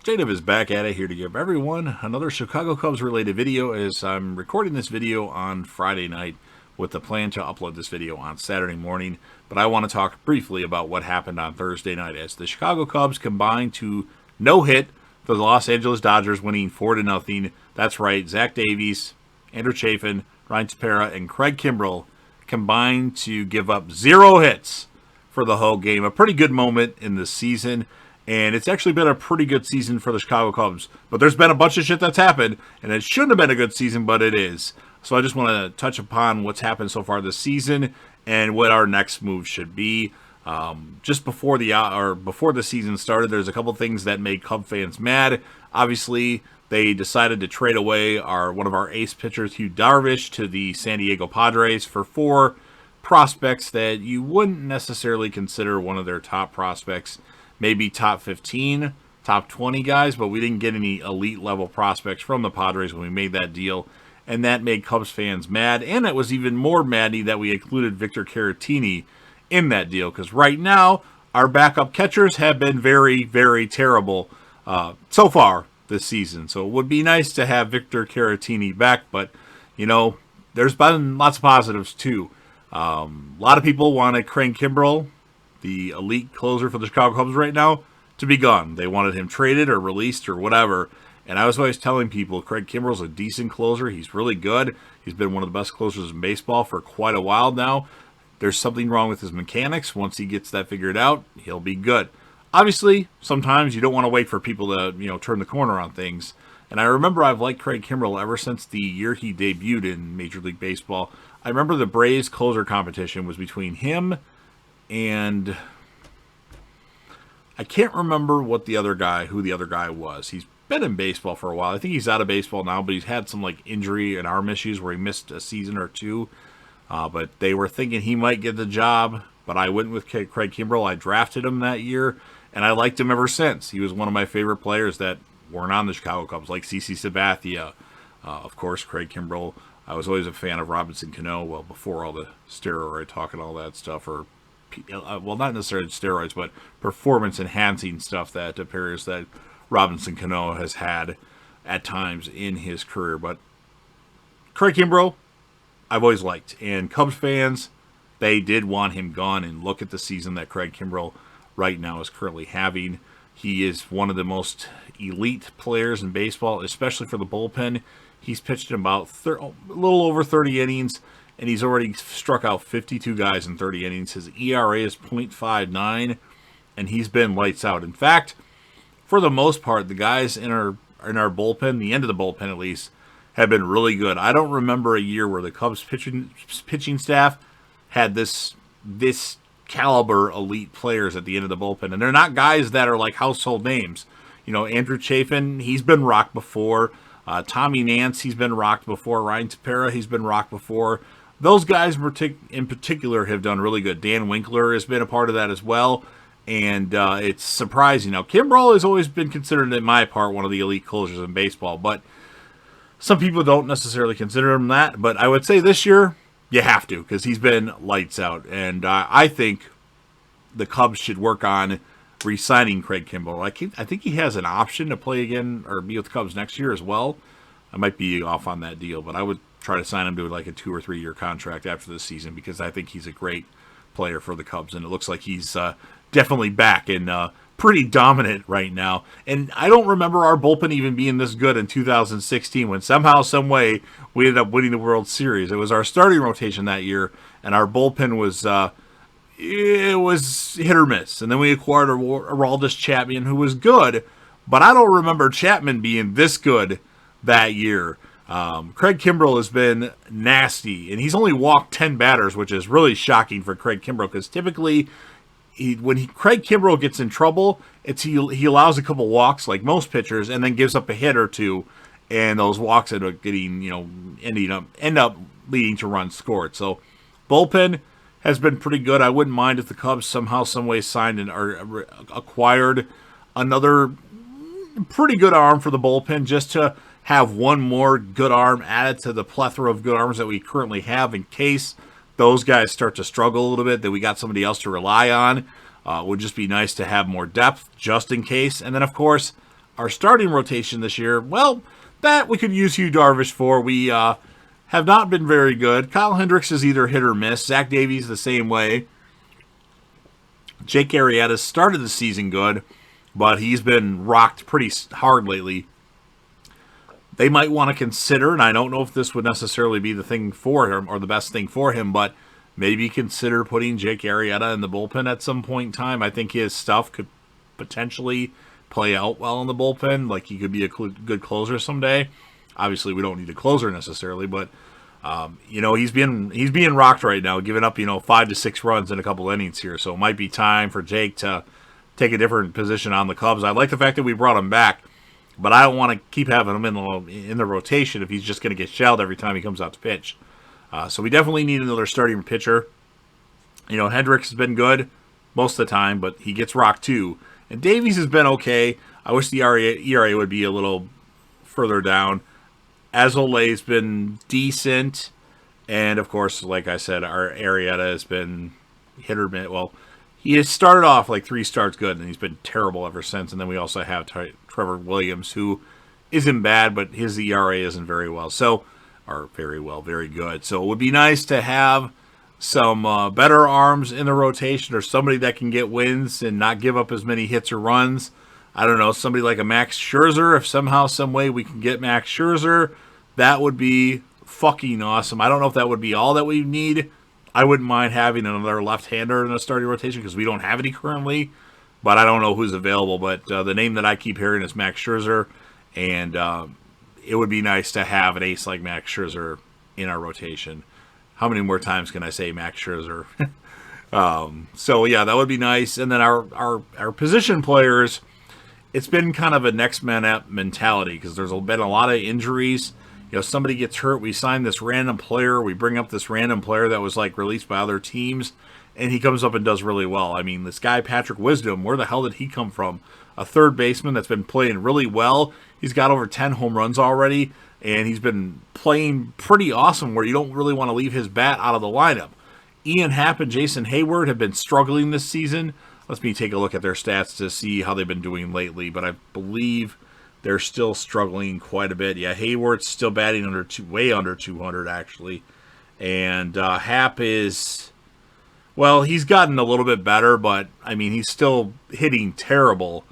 J-Dub is back at it here to give everyone another Chicago Cubs related video as I'm recording this video on Friday night with the plan to upload this video on Saturday morning. But I want to talk briefly about what happened on Thursday night as the Chicago Cubs combined to no-hit the Los Angeles Dodgers, winning 4-0. That's right, Zach Davies, Andrew Chafin, Ryan Tepera, and Craig Kimbrell combined to give up 0 hits for the whole game. A pretty good moment in the season. And it's actually been a pretty good season for the Chicago Cubs. But there's been a bunch of shit that's happened, and it shouldn't have been a good season, but it is. So I just want to touch upon what's happened so far this season and what our next move should be. Just before the season started, there's a couple things that made Cub fans mad. Obviously, they decided to trade away one of our ace pitchers, Hugh Darvish, to the San Diego Padres for 4 prospects that you wouldn't necessarily consider one of their top prospects. Maybe top 15, top 20 guys, but we didn't get any elite level prospects from the Padres when we made that deal. And that made Cubs fans mad. And it was even more maddy that we included Victor Caratini in that deal. Because right now, our backup catchers have been very, very terrible so far this season. So it would be nice to have Victor Caratini back. But, you know, there's been lots of positives too. A lot of people wanted Craig Kimbrell, the elite closer for the Chicago Cubs right now, to be gone. They wanted him traded or released or whatever. And I was always telling people, Craig Kimbrell's a decent closer. He's really good. He's been one of the best closers in baseball for quite a while now. There's something wrong with his mechanics. Once he gets that figured out, he'll be good. Obviously, sometimes you don't want to wait for people to, turn the corner on things. And I remember I've liked Craig Kimbrell ever since the year he debuted in Major League Baseball. I remember the Braves closer competition was between him and I can't remember who the other guy was. He's been in baseball for a while. I think he's out of baseball now, but he's had some injury and arm issues where he missed a season or two. But they were thinking he might get the job, but I went with Craig Kimbrell. I drafted him that year, and I liked him ever since. He was one of my favorite players that weren't on the Chicago Cubs, like CC Sabathia. Of course, Craig Kimbrell. I was always a fan of Robinson Cano, well, before all the steroid talk and all that stuff, or well, not necessarily steroids, but performance-enhancing stuff that appears that Robinson Cano has had at times in his career. But Craig Kimbrell, I've always liked. And Cubs fans, they did want him gone. And look at the season that Craig Kimbrell right now is currently having. He is one of the most elite players in baseball, especially for the bullpen. He's pitched in about a little over 30 innings. And he's already struck out 52 guys in 30 innings. His ERA is .59, and he's been lights out. In fact, for the most part, the guys in our bullpen, the end of the bullpen at least, have been really good. I don't remember a year where the Cubs pitching staff had this caliber elite players at the end of the bullpen. And they're not guys that are like household names. Andrew Chafin, he's been rocked before. Tommy Nance, he's been rocked before. Ryan Tepera, he's been rocked before. Those guys in particular have done really good. Dan Winkler has been a part of that as well, and it's surprising. Now, Kimbrell has always been considered, in my part, one of the elite closers in baseball, but some people don't necessarily consider him that. But I would say this year, you have to, because he's been lights out, and I think the Cubs should work on re-signing Craig Kimbrell. I think he has an option to play again or be with the Cubs next year as well. I might be off on that deal, but I would try to sign him to a 2 or 3 year contract after this season because I think he's a great player for the Cubs, and it looks like he's definitely back and pretty dominant right now. And I don't remember our bullpen even being this good in 2016 when somehow, some way, we ended up winning the World Series. It was our starting rotation that year, and our bullpen was it was hit or miss. And then we acquired Aroldis Chapman, who was good, but I don't remember Chapman being this good that year. Craig Kimbrell has been nasty, and he's only walked 10 batters, which is really shocking for Craig Kimbrell because typically when Craig Kimbrell gets in trouble, he allows a couple walks like most pitchers and then gives up a hit or two, and those walks end up getting, end up leading to runs scored. So bullpen has been pretty good. I wouldn't mind if the Cubs somehow, some way signed or acquired another pretty good arm for the bullpen just to have one more good arm added to the plethora of good arms that we currently have in case those guys start to struggle a little bit, that we got somebody else to rely on. It would just be nice to have more depth just in case. And then, of course, our starting rotation this year, well, that we could use Hugh Darvish for. We have not been very good. Kyle Hendricks is either hit or miss. Zach Davies the same way. Jake Arrieta started the season good, but he's been rocked pretty hard lately. They might want to consider, and I don't know if this would necessarily be the thing for him or the best thing for him, but maybe consider putting Jake Arrieta in the bullpen at some point in time. I think his stuff could potentially play out well in the bullpen. Like, he could be a good closer someday. Obviously, we don't need a closer necessarily, but he's being rocked right now, giving up 5 to 6 runs in a couple innings here. So it might be time for Jake to take a different position on the Cubs. I like the fact that we brought him back, but I don't want to keep having him in the rotation if he's just going to get shelled every time he comes out to pitch. So we definitely need another starting pitcher. Hendricks has been good most of the time, but he gets rocked too. And Davies has been okay. I wish the ERA would be a little further down. Azolay's been decent. And, of course, like I said, our Arrieta has been hit or miss. Well, he has started off like 3 starts good, and he's been terrible ever since. And then we also have Trevor Williams, who isn't bad, but his ERA isn't very well. Very good. So it would be nice to have some better arms in the rotation, or somebody that can get wins and not give up as many hits or runs. I don't know, somebody like a Max Scherzer. If somehow, some way we can get Max Scherzer, that would be fucking awesome. I don't know if that would be all that we need. I wouldn't mind having another left-hander in the starting rotation because we don't have any currently, but I don't know who's available. But the name that I keep hearing is Max Scherzer, and it would be nice to have an ace like Max Scherzer in our rotation. How many more times can I say Max Scherzer? So yeah, that would be nice. And then our position players, it's been kind of a next man up mentality because there's been a lot of injuries. Somebody gets hurt, we sign this random player, we bring up this random player that was like released by other teams, and he comes up and does really well. I mean, this guy Patrick Wisdom, where the hell did he come from? A third baseman that's been playing really well. He's got over 10 home runs already, and he's been playing pretty awesome where you don't really want to leave his bat out of the lineup. Ian Happ and Jason Hayward have been struggling this season. Let me take a look at their stats to see how they've been doing lately, but I believe they're still struggling quite a bit. Yeah, Hayward's still batting way under 200, actually. And Happ is, well, he's gotten a little bit better, but, I mean, he's still hitting terrible.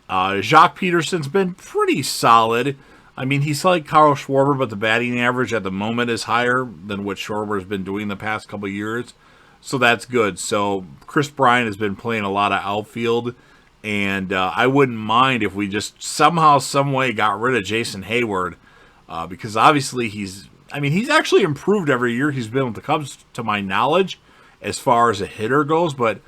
Jock Peterson's been pretty solid. I mean, he's like Carl Schwarber, but the batting average at the moment is higher than what Schwarber's been doing the past couple of years. So that's good. So Chris Bryant has been playing a lot of outfield. And I wouldn't mind if we just somehow, some way got rid of Jason Hayward. Because obviously he's actually improved every year he's been with the Cubs, to my knowledge, as far as a hitter goes. But,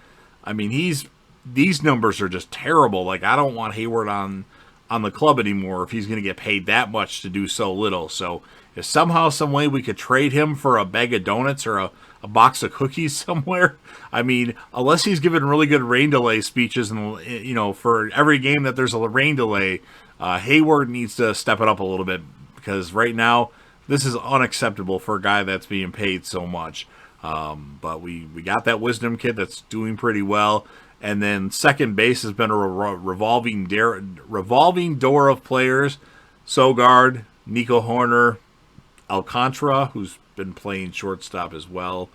I mean, these numbers are just terrible. Like, I don't want Hayward on the club anymore if he's going to get paid that much to do so little. So if somehow, some way we could trade him for a bag of donuts or a box of cookies somewhere, I mean, unless he's given really good rain delay speeches, and for every game that there's a rain delay, Hayward needs to step it up a little bit, because right now this is unacceptable for a guy that's being paid so much. But we got that Wisdom kid that's doing pretty well. And then second base has been a revolving door of players. Sogard, Nico Horner, Alcantara, who's been playing shortstop as well.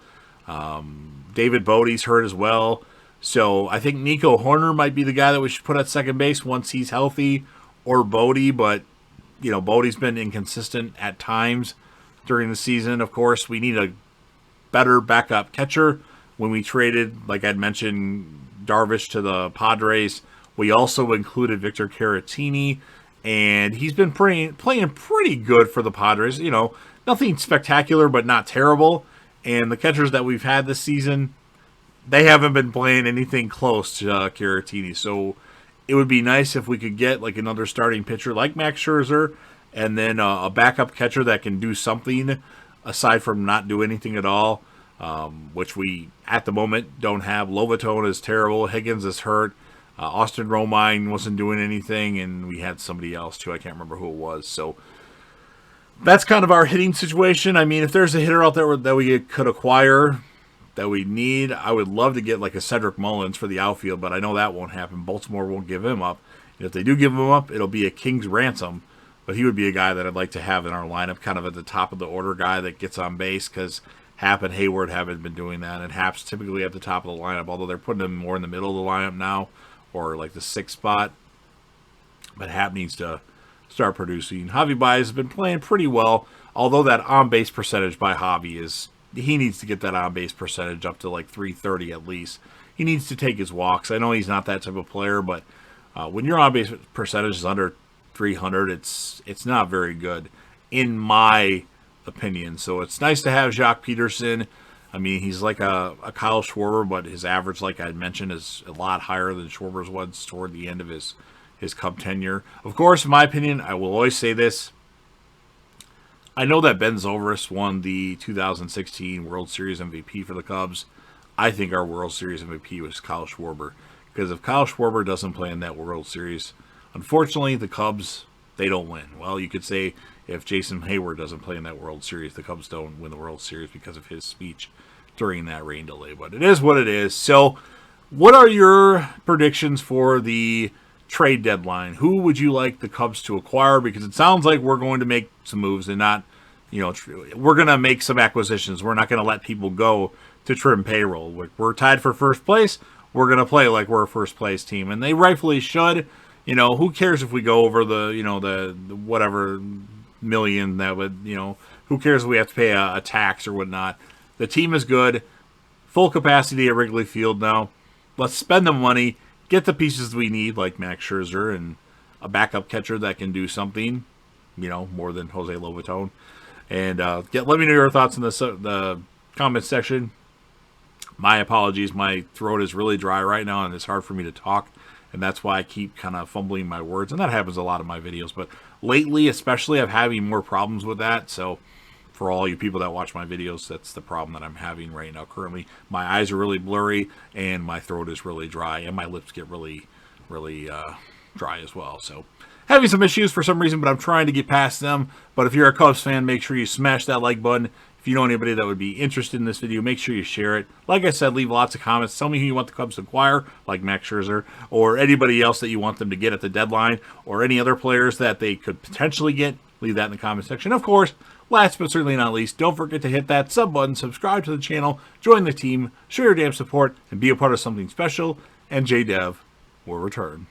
David Bodie's hurt as well. So I think Nico Horner might be the guy that we should put at second base once he's healthy, or Bodie. But, Bodie's been inconsistent at times during the season. Of course, we need a better backup catcher. When we traded, like I'd mentioned, Darvish to the Padres, we also included Victor Caratini, and he's been playing pretty good for the Padres. Nothing spectacular, but not terrible. And the catchers that we've had this season, they haven't been playing anything close to Caratini. So it would be nice if we could get like another starting pitcher like Max Scherzer, and then a backup catcher that can do something aside from not do anything at all. Which we, at the moment, don't have. Lovatone is terrible. Higgins is hurt. Austin Romine wasn't doing anything, and we had somebody else, too. I can't remember who it was. So that's kind of our hitting situation. I mean, if there's a hitter out there that we could acquire that we need, I would love to get like a Cedric Mullins for the outfield, but I know that won't happen. Baltimore won't give him up. If they do give him up, it'll be a king's ransom. But he would be a guy that I'd like to have in our lineup, kind of at the top of the order guy that gets on base, because Happ and Hayward haven't been doing that, and Happ's typically at the top of the lineup, although they're putting him more in the middle of the lineup now, or like the sixth spot. But Happ needs to start producing. Javi Baez has been playing pretty well, although that on-base percentage by Javi he needs to get that on-base percentage up to like 330 at least. He needs to take his walks. I know he's not that type of player, but when your on-base percentage is under 300, it's not very good, in my opinion. So it's nice to have Joc Pederson. I mean, he's like a Kyle Schwarber, but his average, like I mentioned, is a lot higher than Schwarber's was toward the end of his Cub tenure. Of course, in my opinion, I will always say this. I know that Ben Zobrist won the 2016 World Series MVP for the Cubs. I think our World Series MVP was Kyle Schwarber. Because if Kyle Schwarber doesn't play in that World Series, unfortunately, the Cubs, they don't win. Well, you could say if Jason Hayward doesn't play in that World Series, the Cubs don't win the World Series because of his speech during that rain delay. But it is what it is. So, what are your predictions for the trade deadline? Who would you like the Cubs to acquire? Because it sounds like we're going to make some moves and not, we're going to make some acquisitions. We're not going to let people go to trim payroll. We're tied for first place. We're going to play like we're a first place team, and they rightfully should. Who cares if we go over the whatever million that would, who cares if we have to pay a tax or whatnot. The team is good. Full capacity at Wrigley Field now. Let's spend the money. Get the pieces we need, like Max Scherzer and a backup catcher that can do something, more than Jose Lobaton. And let me know your thoughts in the comments section. My apologies. My throat is really dry right now, and it's hard for me to talk. And that's why I keep kind of fumbling my words. And that happens a lot in my videos. But lately, especially, I'm having more problems with that. So for all you people that watch my videos, that's the problem that I'm having right now currently. My eyes are really blurry, and my throat is really dry, and my lips get really, really dry as well. So having some issues for some reason, but I'm trying to get past them. But if you're a Cubs fan, make sure you smash that like button. If you know anybody that would be interested in this video, make sure you share it. Like I said, leave lots of comments. Tell me who you want the Cubs to acquire, like Max Scherzer, or anybody else that you want them to get at the deadline, or any other players that they could potentially get. Leave that in the comment section. Of course, last but certainly not least, don't forget to hit that sub button, subscribe to the channel, join the team, show your damn support, and be a part of something special. And JDev will return.